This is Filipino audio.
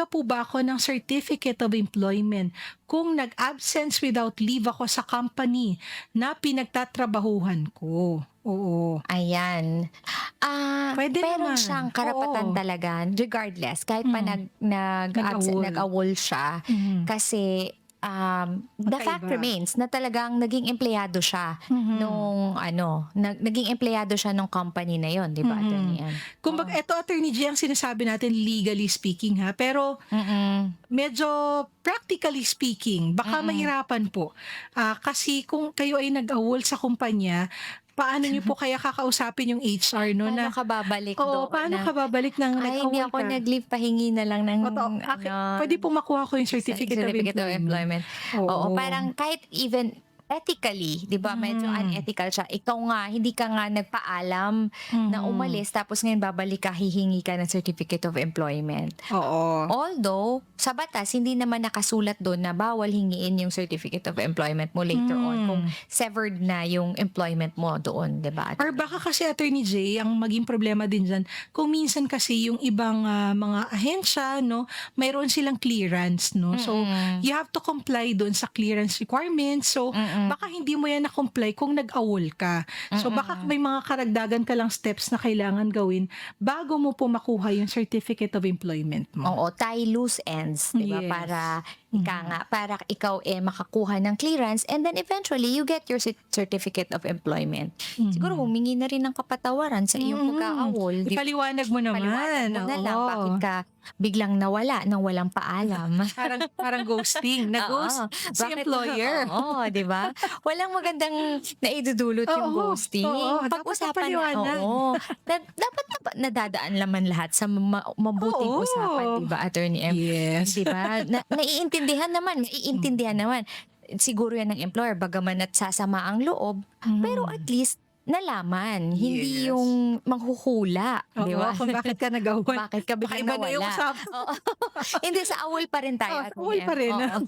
makakatanggap po ba ako ng Certificate of Employment kung nag-absence without leave ako sa company na pinagtatrabahuhan ko? Oo. Ayan. Puwede Meron naman. siyang karapatan Oo. talaga regardless kahit pa Hmm, nag-absent, nag-awol. nag-awol siya Mhm. kasi, the fact Magkaiba. remains na talagang naging empleyado siya Mhm. nung ano, naging empleyado siya nung company na yon, 'di ba, Mhm. Attorney Ann? Kumbaga Oo. eto Attorney G ang sinasabi natin legally speaking ha, pero Mm, medyo practically speaking baka mm. mahirapan po. Kasi kung kayo ay nag-awol sa kumpanya, paano niyo po kaya kakausapin yung HR 'no Paano na ka babalik oo, doon paano na, ka babalik ng "Ay, hindi nag-awol ako ka? nag-leave, pahingi na lang ng ano, Puwede pong makuha ko yung Certificate of certificate of Employment. employment." Oo, Oo. parang kahit even ethically, 'di ba, medyo Mhm. unethical siya. Ikaw nga, hindi ka nga nagpaalam na Mhm. umalis tapos ngayon babalik ka, hihingi ka ng certificate of employment. Oo. Although, sa batas hindi naman nakasulat dun na bawal hingiin yung certificate of employment mo later on kung Hmm. severed na yung employment mo doon, 'di ba, Or Attorney baka Ann? kasi Attorney J, ang maging problema din diyan, kung minsan kasi yung ibang, mga ahensya 'no, mayroon silang clearance 'no. So, Mm, you have to comply dun sa clearance requirements. So, mm, baka hindi mo yan na-comply kung nag-awol ka. So, baka mm. may mga karagdagan ka lang steps na kailangan gawin bago mo po makuha yung Certificate of Employment mo. Oo, tie loose ends, 'di ba? Yes. Mhm. Para ikaw, makakuha ng clearance and then eventually you get your certificate of employment. Siguro Mhm. humingi na rin ng kapatawaran sa iyong Mm. pag-aawol, 'di ba? Ipaliwanag mo Paliwanag naman, mo na lang bakit oo. ka biglang nawala ng walang paalam. Parang parang ghosting, Oo, nag-ghost si bakit employer. oo, 'di ba? Walang magandang naidudulot yung Oo, oo, ghosting. dapat Pag-usapan na mapaliwanag. oo, dapat nadadaan naman lahat sa mabuting usapan, 'di Oo. ba, Attorney M? Yes. 'Di ba? Maiintindihan naman. Siguro 'yan ng employer bagaman at sasama ang loob, pero at Mhm. least nalaman, hindi Yes. yung manghuhula, 'di Oo, ba? kung bakit ka nag-awol. Bakit ka Baka biglang iba na yung nawala? usapan. Oo. Hindi, sa awol pa rin tayo, Oh, Atty. awol pa M, rin. oo.